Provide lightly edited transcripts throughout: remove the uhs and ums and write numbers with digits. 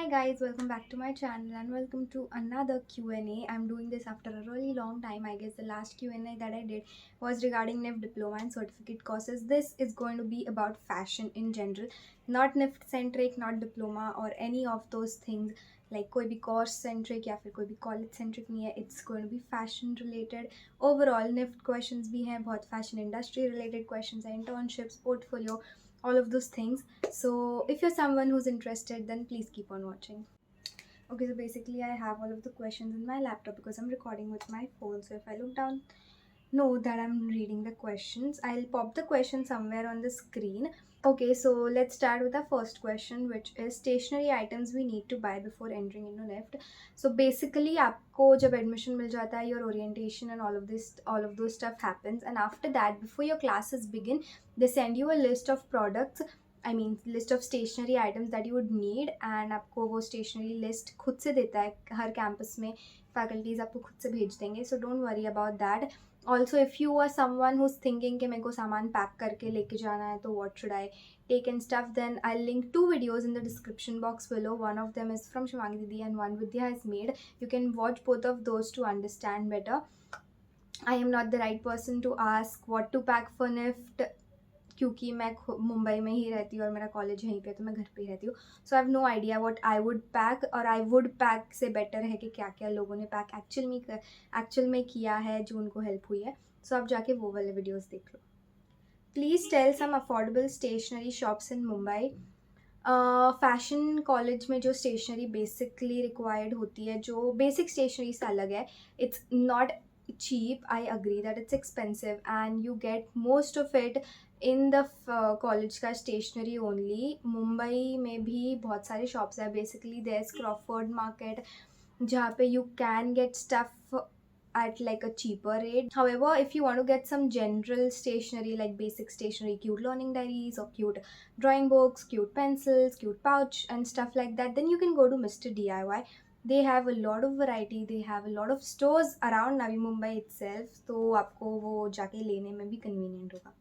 Hi guys, welcome back to my channel and welcome to another Q&A. I'm doing this after a really long time. I guess the last Q&A that I did was regarding NIFT diploma and certificate courses. This is going to be about fashion in general, not NIFT centric, not diploma or any of those things like कोई भी course centric या फिर कोई भी college centric नहीं है. It's going to be fashion related. Overall NIFT questions भी हैं, बहुत fashion industry related questions हैं, internships, portfolio, all of those things. So if you're someone who's interested, then please keep on watching. Okay, so basically I have all of the questions in my laptop because I'm recording with my phone. So if I look down, know that I'm reading the questions. I'll pop the question somewhere on the screen. Okay, so let's start with the first question, which is stationery items we need to buy before entering into NIFT. So basically आपको जब admission मिल जाता है, your orientation and all of those stuff happens, and after that, before your classes begin, they send you a list of products. I mean list of stationery items that you would need, and आपको वो stationery list खुद से देता है. हर campus में faculties आपको खुद से भेज देंगे, so don't worry about that. Also, if you are someone who's thinking कि मेरे को सामान पैक करके लेके जाना है तो what should I take and stuff, then I'll link 2 videos in the description box below. One of them is from Shivangi Didi and one Vidya has made. You can watch both of those to understand better. I am not the right person to ask what to pack for NIFT क्योंकि मैं मुंबई में ही रहती हूँ और मेरा college यहीं पे, तो मैं घर पे ही रहती हूँ. So I have no idea what I would pack, और आई वुड पैक से बेटर है कि क्या क्या लोगों ने पैक एक्चुअल में किया है जो उनको हेल्प हुई है. सो आप जाके वो वाले वीडियोस देख लो. Please tell some affordable stationery shops in Mumbai. Fashion college में जो स्टेशनरी बेसिकली रिक्वायर्ड होती है, जो बेसिक स्टेशनरी से अलग है, it's not cheap. I agree that it's expensive and you get most of it in the college का stationery only. Mumbai में भी बहुत सारे shops है. Basically there's Crawford Market जहाँ पे you can get stuff at like a cheaper rate. However, if you want to get some general stationery like basic stationery, cute learning diaries or cute drawing books, cute pencils, cute pouch and stuff like that, then you can go to Mr. DIY. They have a lot of variety. They have a lot of stores around Navi Mumbai itself. तो आपको वो जाके लेने में भी convenient होगा.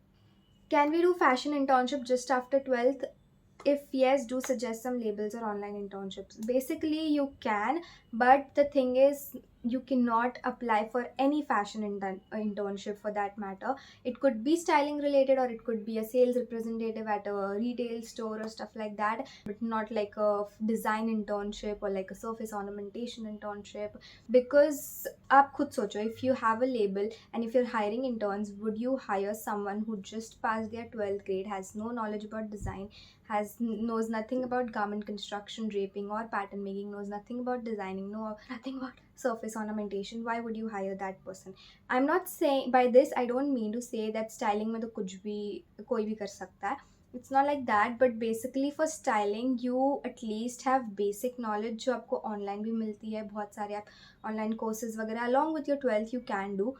Can we do fashion internship just after 12th? If yes, do suggest some labels or online internships. Basically, you can, but the thing is, you cannot apply for any fashion internship for that matter. It could be styling related, or it could be a sales representative at a retail store or stuff like that, but not like a design internship or like a surface ornamentation internship. Because आप खुद सोचो, if you have a label and if you're hiring interns, would you hire someone who just passed their 12th grade, has no knowledge about design, knows nothing about garment construction, draping or pattern making, knows nothing about designing, nothing about surface ornamentation? Why would you hire that person? I'm not saying, by this I don't mean to say that styling में तो कुछ भी कोई भी कर सकता है. It's not like that, but basically for styling you at least have basic knowledge जो आपको online भी मिलती है. बहुत सारे आप online courses वगैरह along with your 12th you can do.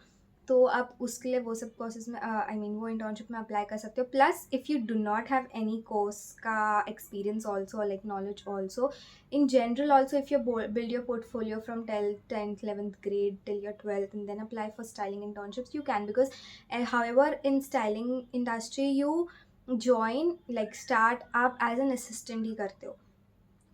तो आप उसके लिए वो सब कोर्सेज में वो इंटर्नशिप में अप्लाई कर सकते हो. Plus if you do not have any course का experience also, like knowledge also in general, also if you build your portfolio from 10th 11th grade till your 12th and then apply for styling internships, you can. Because however in styling industry you join, like start up as an assistant ही करते हो,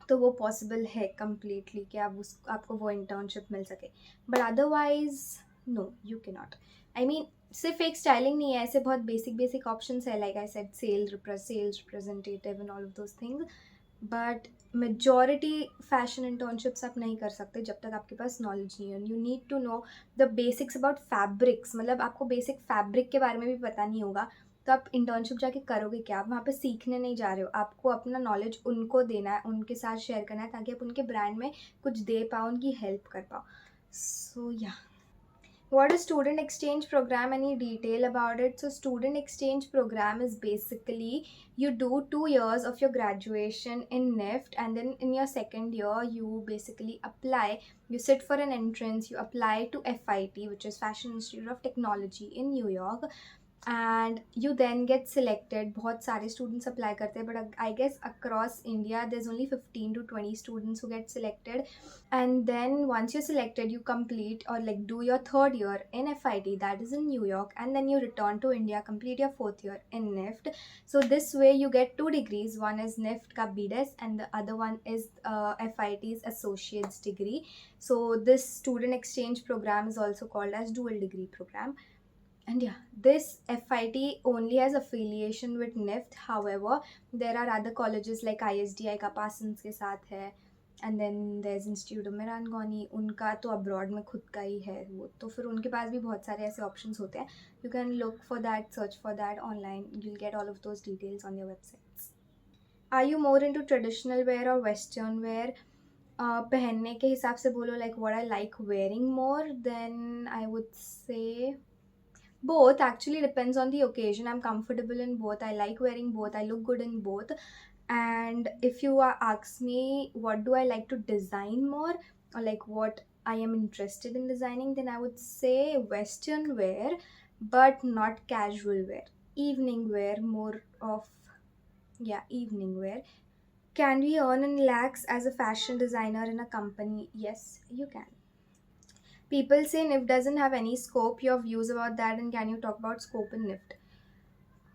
तो वो possible है completely कि आपको वो internship मिल सके. But otherwise no, you can not. I mean सिर्फ एक स्टाइलिंग नहीं है, ऐसे बहुत बेसिक ऑप्शंस है, like I said sales representative and all of those things. But majority fashion internships आप नहीं कर सकते जब तक आपके पास नॉलेज नहीं है. You need to know the basics about fabrics. मतलब आपको बेसिक फैब्रिक के बारे में भी पता नहीं होगा तो आप इंटर्नशिप जाके करोगे क्या? आप वहाँ पे सीखने नहीं जा रहे हो. आपको अपना नॉलेज उनको देना है, उनके साथ शेयर करना है, ताकि आप उनके ब्रांड में कुछ दे पाओ, उनकी हेल्प कर पाओ. सो या, what is student exchange program? Any detail about it? So student exchange program is basically you do 2 years of your graduation in NIFT, and then in your second year you basically apply, you sit for an entrance, you apply to FIT, which is Fashion Institute of Technology in New York, and you then get selected. बहुत सारे students apply करते हैं, but I guess across India there's only 15 to 20 students who get selected. And then once you're selected, you complete or like do your third year in FIT, that is in New York, and then you return to India, complete your fourth year in NIFT. So this way you get 2 degrees. One is NIFT ka BDes and the other one is FIT's associate's degree. So this student exchange program is also called as dual degree program. And yeah, this FIT only has affiliation with NIFT. However, there are other colleges like ISDI का Parsons के साथ है, and then there's Institute of Mirangoni. उनका तो abroad में खुद का ही है वो, तो फिर उनके पास भी बहुत सारे ऐसे options होते हैं. You can look for that, search for that online. You'll get all of those details on their websites. Are you more into traditional wear or western wear? पहनने के हिसाब से बोलो, like what I like wearing more, then I would say both. Actually depends on the occasion. I'm comfortable in both. I like wearing both. I look good in both. And if you ask me what do I like to design more, or like what I am interested in designing, then I would say western wear, but not casual wear. Evening wear, more of, yeah, evening wear. Can we earn in lakhs as a fashion designer in a company? Yes, you can. People say NIFT doesn't have any scope. Your views about that, and can you talk about scope in NIFT?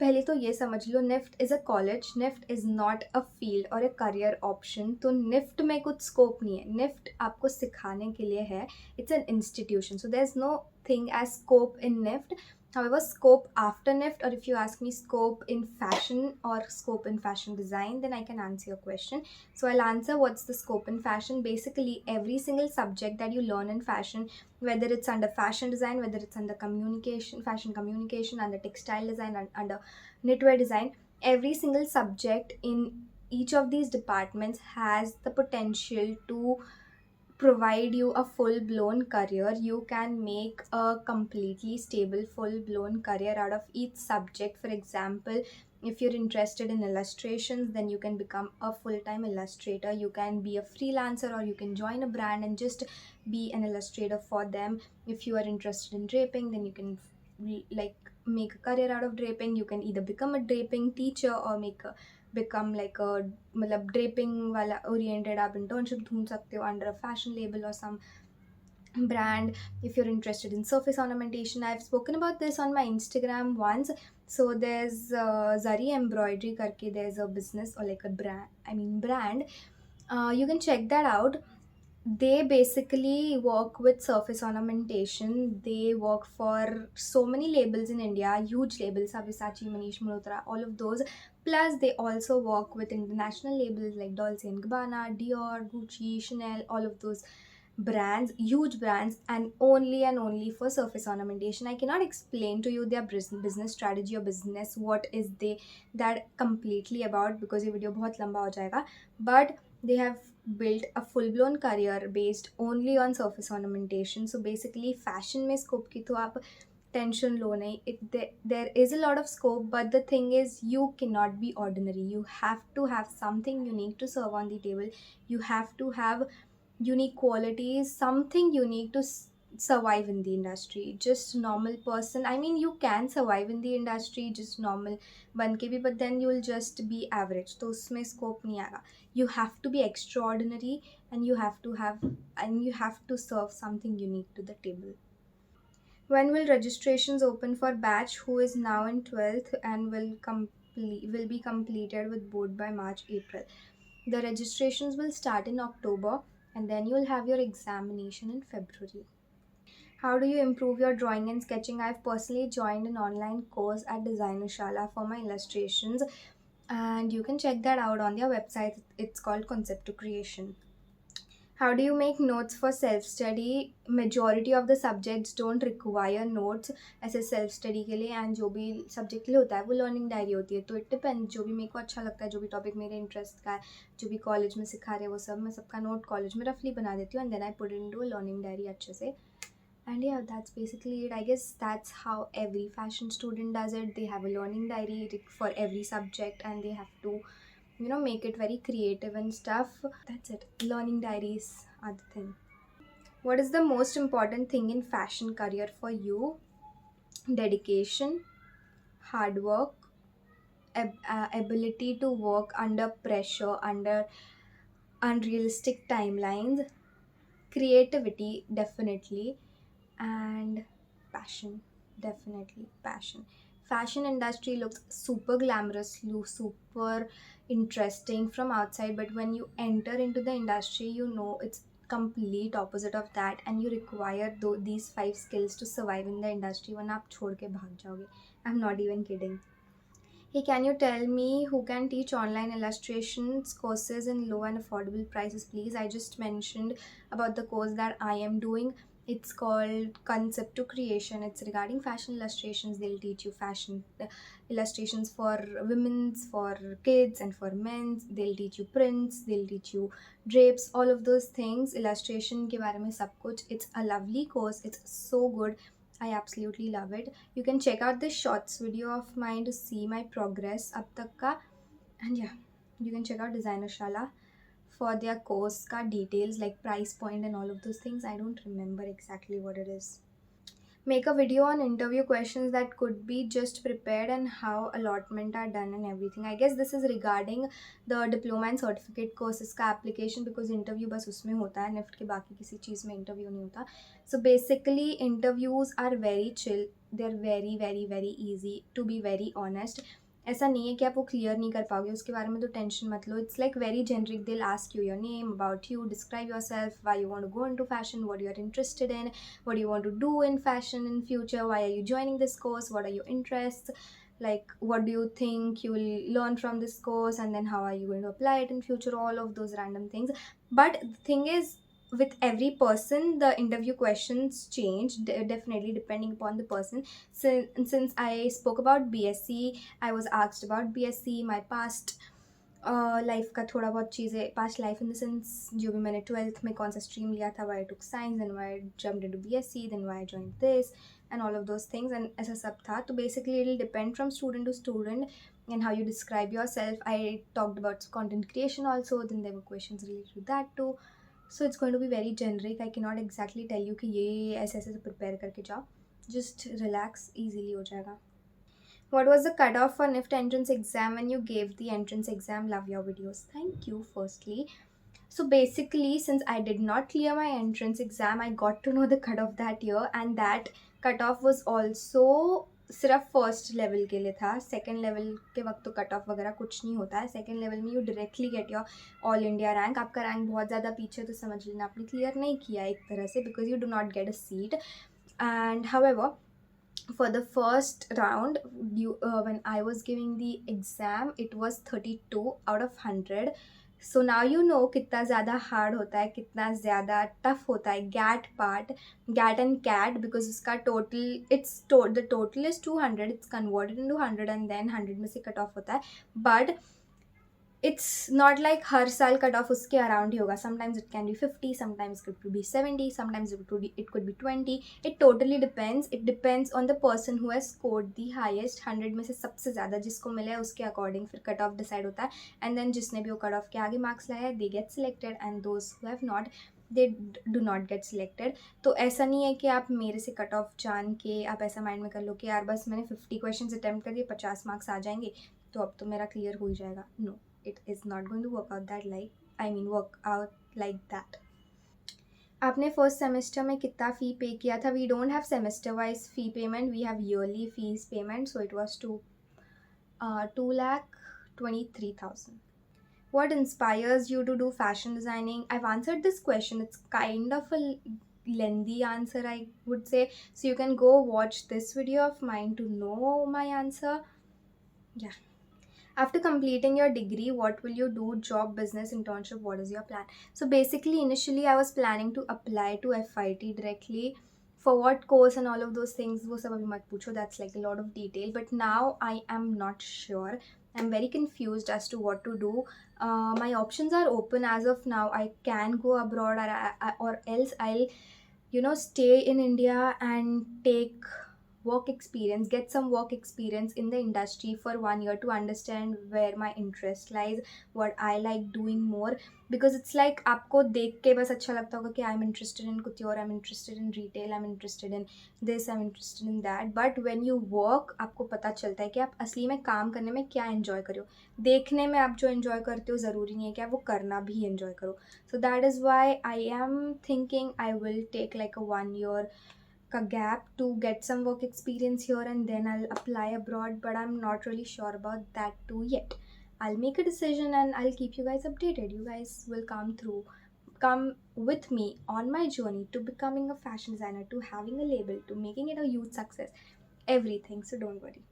पहले तो ये समझ लो, NIFT is a college, NIFT is not a field और a career option. तो निफ्ट में कुछ scope नहीं है, निफ्ट आपको सिखाने के लिए है. It's an institution, so there is no thing as scope in NIFT. However, scope after NIFT, or if you ask me scope in fashion or scope in fashion design, then I can answer your question. So I'll answer what's the scope in fashion. Basically, every single subject that you learn in fashion, whether it's under fashion design, whether it's under communication, fashion communication, under textile design, and under knitwear design, every single subject in each of these departments has the potential to provide you a full blown career. You can make a completely stable full blown career out of each subject. For example, if you're interested in illustrations, then you can become a full-time illustrator. You can be a freelancer, or you can join a brand and just be an illustrator for them. If you are interested in draping, then you can like make a career out of draping. You can either become a draping teacher or become like a मतलब draping वाला oriented आप internship ढूंढ सकते हो under a fashion label और सम brand. If you're interested in surface ornamentation, I've spoken about this on my Instagram once. So there's Zari embroidery karke, there's a business or like a brand. You can check that out. They basically work with surface ornamentation. They work for so many labels in India, huge labels, Sabyasachi, Manish Malhotra, all of those. Plus, they also work with international labels like Dolce & Gabbana, Dior, Gucci, Chanel, all of those brands, huge brands, and only for surface ornamentation. I cannot explain to you their business strategy or business, what is they that completely about, because ये video बहुत लंबा हो जाएगा. But they have built a full-blown career based only on surface ornamentation. So basically fashion में scope की तो आप tension लो नहीं. There is a lot of scope, but the thing is you cannot be ordinary. You have to have something unique to serve on the table. You have to have unique qualities, something unique to survive in the industry. Just normal person, I mean, you can survive in the industry just normal बन के भी, but then you will just be average, तो उसमें scope नहीं आएगा. You have to be extraordinary, and you have to serve something unique to the table. When will registrations open for batch who is now in 12th and will be completed with board by March April? The registrations will start in October, and then you'll have your examination in February. How do you improve your drawing and sketching? I've personally joined an online course at Designer Shala for my illustrations, and you can check that out on their website. It's called Concept to Creation. How do you make notes for self-study? Majority of the subjects don't require notes ऐसे self-study के लिए, and जो भी subject के लिए होता है वो learning diary होती है. तो it depends, जो भी मेरे को अच्छा लगता है, जो भी topic मेरे interest का है, जो भी college में सिखा रहे हैं वो सब, मैं सबका note college में roughly बना देती हूँ, and then I put it into a learning diary अच्छे से. And yeah, that's basically it. I guess that's how every fashion student does it. They have a learning diary for every subject, and they have to make it very creative and stuff. That's it. Learning diaries are the thing. What is the most important thing in fashion career for you? Dedication, hard work, ability to work under pressure, under unrealistic timelines, creativity, definitely, and passion, definitely passion. Fashion industry looks super glamorous, super interesting from outside, but when you enter into the industry, you know it's complete opposite of that, and you require these five skills to survive in the industry. वरना आप छोड़ के भाग जाओगे. I'm not even kidding. Hey, can you tell me who can teach online illustrations courses in low and affordable prices, please? I just mentioned about the course that I am doing. It's called Concept to Creation. It's regarding fashion illustrations. They'll teach you fashion illustrations for women's, for kids, and for men's. They'll teach you prints. They'll teach you drapes. All of those things. Illustration के बारे में सब कुछ. It's a lovely course. It's so good. I absolutely love it. You can check out this shorts video of mine to see my progress up tak ka. And yeah, you can check out Designer Shala for their course ka details like price point and all of those things. I don't remember exactly what it is. Make a video on interview questions that could be just prepared and how allotment are done and everything. I guess this is regarding the diploma and certificate courses का application, because interview बस उसमें होता है, NIFT के बाकी किसी चीज़ में interview नहीं होता. So basically interviews are very chill. They're very very very easy, to be very honest. ऐसा नहीं है कि आप वो क्लियर नहीं कर पाओगे, उसके बारे में तो टेंशन मत लो. It's like very generic. They'll ask you your name, about you, describe your self, why you want to go into fashion, what you are interested in, what do you want to do in fashion in future, why are you joining this course, what are your interests, like what do you think you will learn from this course, and then how are you going to apply it in future, all of those random things. But the thing is, with every person the interview questions change, definitely depending upon the person. Since I spoke about BSc, I was asked about BSc, my past life का थोड़ा बहुत चीज़ें, past life in the sense जो भी मैंने 12th में कौन सा स्ट्रीम लिया था, why took science, then why jumped into BSc, then why join this and all of those things, and ऐसा सब था. तो basically it will depend from student to student and how you describe yourself. I talked about content creation also, then there were questions related to that too. So it's going to be very generic. I cannot exactly tell you कि ये ऐसे ऐसे prepare करके जाओ. Just relax, easily हो जाएगा. What was the cutoff for NIFT entrance exam when you gave the entrance exam? Love your videos. Thank you, firstly. So basically, since I did not clear my entrance exam, I got to know the cutoff that year, and that cutoff was also सिर्फ first level के लिए था. Second level के वक्त तो cut off वगैरह कुछ नहीं होता है. सेकेंड लेवल में you directly get your all India rank. आपका रैंक बहुत ज़्यादा पीछे तो समझ लेना आपने क्लियर नहीं किया एक तरह से, because you do not get a seat. And however, for the first round, when I was giving the exam, it was 32 out of 100. So now you know कितना ज़्यादा hard होता है, कितना ज़्यादा tough होता है GAT part, GAT and CAT, because उसका total, the total is 200, it's converted into 100 and then 100 में से cut off होता है. But it's not like हर साल कट ऑफ उसके अराउंड ही होगा. Sometimes it can be 50, sometimes it could be 70, sometimes it could be 20. It totally depends. It depends on the person who has scored the highest. 100 में से सबसे ज़्यादा जिसको मिले उसके अकॉर्डिंग फिर कट ऑफ डिसाइड होता है. एंड देन जिसने भी वो कट ऑफ के आगे मार्क्स लाया they get selected, and those who have not, they do not get selected. तो ऐसा नहीं है कि आप मेरे से कट ऑफ जान के आप ऐसा माइंड में कर लो कि यार बस मैंने 50 क्वेश्चन अटैम्प्ट कर दिए, 50 मार्क्स आ जाएंगे तो अब तो मेरा क्लियर हो ही जाएगा. No, it is not going to work out like that. आपने फर्स्ट सेमेस्टर में कितना फ़ी पे किया था? We don't have semester wise fee payment, we have yearly fees payment. So it was 2,23,000. What inspires you to do fashion designing? I've answered this question. It's kind of a lengthy answer, I would say. So you can go watch this video of mine to know my answer. Yeah. After completing your degree, what will you do? Job, business, internship, what is your plan? So basically, initially I was planning to apply to FIT directly. For what course and all of those things, wo sab abhi mat pucho, that's like a lot of detail. But now I am not sure. I'm very confused as to what to do. My options are open as of now. I can go abroad, or else I'll stay in India and take work experience, get some work experience in the industry for 1 year to understand where my interest lies, what I like doing more. Because it's like आपको देख के बस अच्छा लगता होगा कि I'm interested in couture, I'm interested in retail, I'm interested in this, I'm interested in that. But when you work, आपको पता चलता है कि आप असली में काम करने में क्या enjoy कर रहे हो. देखने में आप जो enjoy करते हो ज़रूरी नहीं है कि आप वो करना भी enjoy करो. So that is why I am thinking I will take like a 1 year ka gap to get some work experience here, and then I'll apply abroad, but I'm not really sure about that too yet. I'll make a decision and I'll keep you guys updated. You guys will come with me on my journey to becoming a fashion designer, to having a label, to making it a huge success, everything. So don't worry.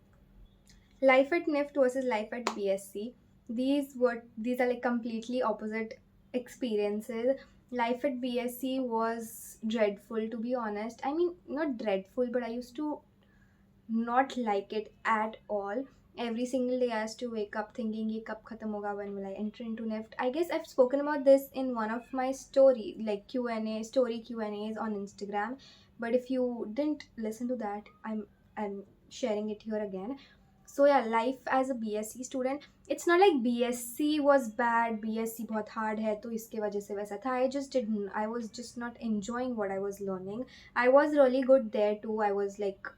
Life at NIFT versus life at BSc. These are like completely opposite experiences. Life at BSc was dreadful, to be honest. I mean, not dreadful, but I used to not like it at all. Every single day I used to wake up thinking ye kab khatam hoga, when will I enter into NIFT. I guess I've spoken about this in one of my story like Q&As on Instagram, but if you didn't listen to that, I'm sharing it here again. So yeah, life as a BSc student, it's not like BSc was bad, BSc बहुत hard है तो इसके वजह से वैसा था. I was just not enjoying what I was learning. I was really good there too. I was like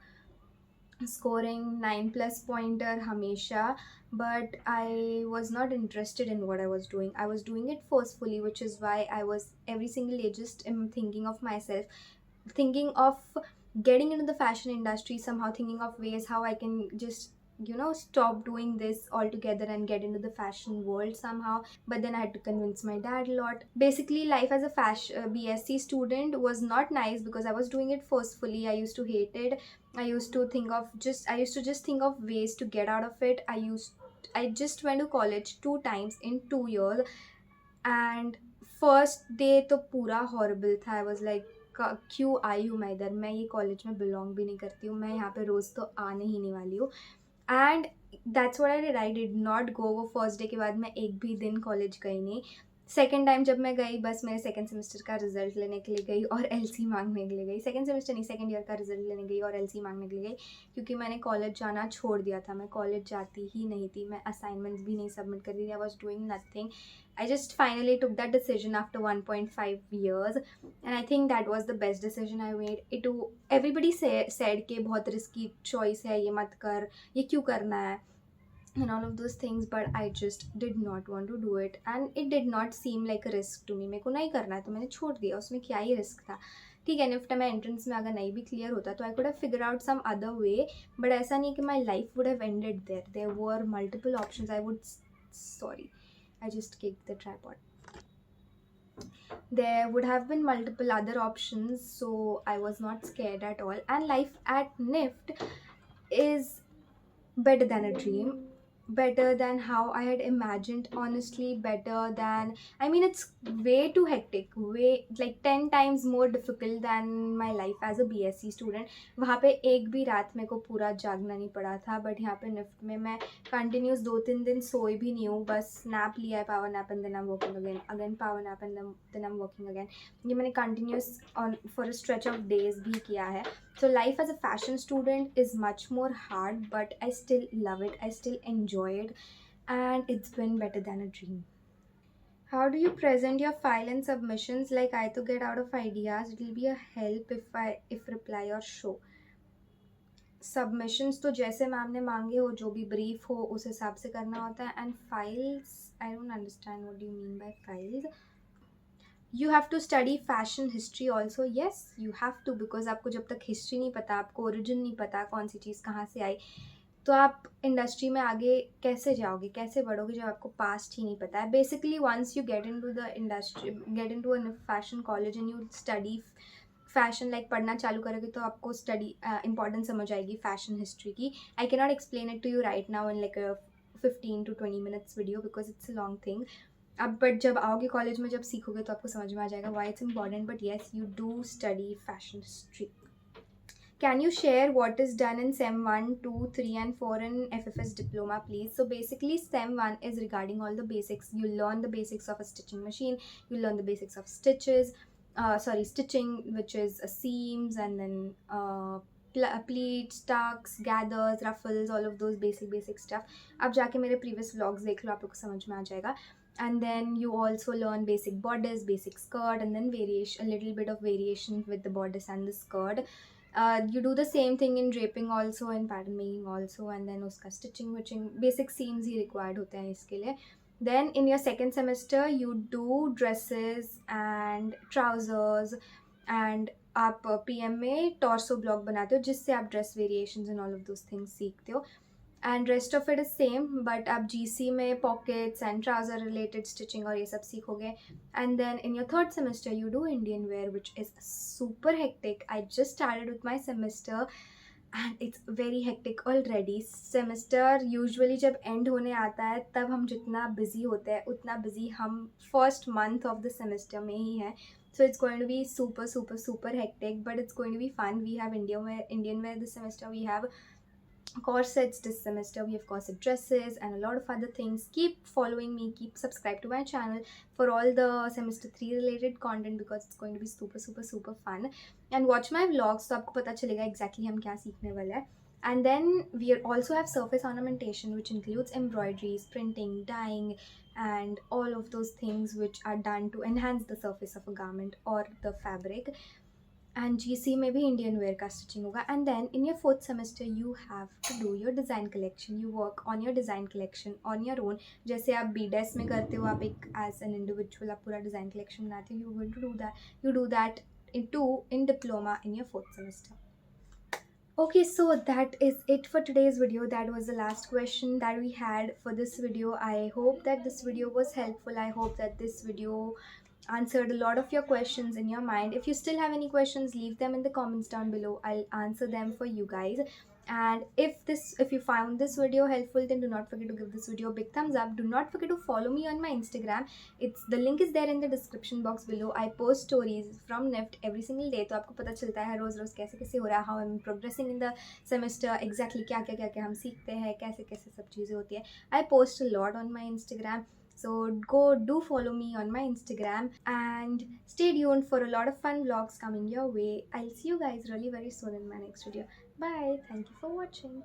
scoring 9+ pointer hamesha, but I was not interested in what I was doing. I was doing it forcefully, which is why I was every single day just thinking of myself, thinking of getting into the fashion industry somehow, thinking of ways how I can just stop doing this altogether and get into the fashion world somehow. But then I had to convince my dad a lot. Basically, life as a BSc student was not nice because I was doing it forcefully. I used to hate it. I used to just think of ways to get out of it. I just went to college 2 times in 2 years, and first day तो पूरा horrible था. I was like क्यों आई हूँ मैं इधर, मैं ये college में बिलोंग भी नहीं करती हूँ, मैं यहाँ पे रोज़ तो आने ही नहीं वाली हूँ. And that's what I did not go. वो फर्स्ट डे के बाद मैं एक भी दिन कॉलेज गई नहीं. सेकेंड टाइम जब मैं गई, बस मेरे सेकेंड सेमेस्टर का रिजल्ट लेने के लिए गई और एलसी मांगने के लिए गई. सेकेंड सेमेस्टर नहीं, सेकेंड ईयर का रिजल्ट लेने गई और एलसी मांगने के लिए गई, क्योंकि मैंने कॉलेज जाना छोड़ दिया था. मैं कॉलेज जाती ही नहीं थी, मैं असाइनमेंट्स भी नहीं सबमिट कर रही थी. I was doing nothing. I just finally took that decision after 1.5 years, and I think that was the best decision I made. Everybody said कि बहुत risky choice है, ये मत कर, ये क्यों करना है, and all of those things, but I just did not want to do it, and it did not seem like a risk to me. मेरे को नहीं करना है तो मैंने छोड़ दिया. उसमें क्या ही रिस्क था. ठीक है, निफ्ट में एंट्रेंस में अगर नहीं भी क्लियर होता तो I could have figure out some other way, but ऐसा नहीं कि my life would have ended there. There were multiple options. Sorry, I just kicked the tripod. There would have been multiple other options, so I was not scared at all. And life at NIFT is better than a dream, better than how I had imagined, honestly. Better than, I mean, it's way too hectic, way like 10 times more difficult than my life as a BSc student. वहाँ पे एक भी रात मेरे को पूरा जागना नहीं पड़ा था, बट यहाँ पे निफ्ट में मैं कंटिन्यूस 2-3 दिन सोई भी नहीं हूँ. बस नैप लिया है, power nap, and then I am working again, again power nap, and then I am working again. ये मैंने continuous on for a stretch of days भी किया है. So life as a fashion student is much more hard, but I still love it. I still enjoy it, and it's been better than a dream. How do you present your file and submissions? Like, I to get out of ideas. It will be a help if reply or show. Submissions तो जैसे ma'am ने मांगे हो, जो भी brief हो उस हिसाब से करना होता है. And files, I don't understand what do you mean by files. You have to study fashion history also. Yes, you have to, because आपको जब तक हिस्ट्री नहीं पता, आपको ओरिजिन नहीं पता कौन सी चीज़ कहाँ से आई, तो आप इंडस्ट्री में आगे कैसे जाओगे, कैसे बढ़ोगे जब आपको पास्ट ही नहीं पता है. Basically once you get into the industry, get into a fashion college and you study fashion, like पढ़ना चालू करोगे तो आपको स्टडी इंपॉर्टेंस समझ आएगी फैशन हिस्ट्री की. I can not explain it to you right now in like 15 to 20 minutes video, because it's a long thing. अब but जब आओगे कॉलेज में, जब सीखोगे तो आपको समझ में आ जाएगा why it's important. But yes, you do study fashion history. Can you share what is done in SEM 1, 2, 3 and 4 in FFS diploma, please? So basically SEM 1 is regarding all the basics. You learn the basics of a stitching machine, you learn the basics of stitching, which is seams, and then pleats, tucks, gathers, ruffles, all of those basic stuff. आप जाके मेरे previous vlogs देख लो, आप लोग को समझ में आ जाएगा. And then you also learn basic bodice, basic skirt, and then variation, a little bit of variation with the bodice and the skirt. You do the same thing in draping also, in pattern making also, and then uska stitching basic seams he required होते हैं इसके लिए. Then in your second semester you do dresses and trousers, and आप PM में torso block बनाते हो जिससे आप dress variations and all of those things सीखते हो. And rest of it is same, but आप GC में pockets and trouser related stitching और ये सब सीखोगे. And then in your third semester you do Indian wear, which is super hectic. I just started with my semester and it's very hectic already. Semester usually जब end होने आता है तब हम जितना busy होते हैं उतना busy हम first month of the semester में ही हैं. So it's going to be super hectic, but it's going to be fun. We have Indian wear this semester. We have corsets this semester. We have corset dresses and a lot of other things. Keep following me, keep subscribe to my channel for all the semester 3 related content, because it's going to be super fun. And watch my vlogs तो आपको पता चलेगा exactly हम क्या सीखने वाले हैं. And then we also have surface ornamentation, which includes embroideries, printing, dyeing, and all of those things which are done to enhance the surface of a garment or the fabric. And GC में भी Indian wear का stitching होगा. And then in your fourth semester you have to do your design collection. You work on your design collection on your own. जैसे आप BDES में करते हो, आप एक as an individual आप पूरा design collection बनाते हो. You will do that. You do that in diploma in your fourth semester. Okay, so that is it for today's video. That was the last question that we had for this video. I hope that this video was helpful. I hope that this video answered a lot of your questions in your mind. If you still have any questions, leave them in the comments down below. I'll answer them for you guys. And if you found this video helpful, then do not forget to give this video a big thumbs up. Do not forget to follow me on my Instagram. The link is there in the description box below. I post stories from NIFT every single day, तो आपको पता चलता है रोज रोज कैसे कैसे हो रहा है, how I'm progressing in the semester, exactly क्या क्या हम सीखते हैं, कैसे कैसे सब चीज़ें होती है. I post a lot on my Instagram. So do follow me on my Instagram and stay tuned for a lot of fun vlogs coming your way. I'll see you guys really very soon in my next video. Bye. Thank you for watching.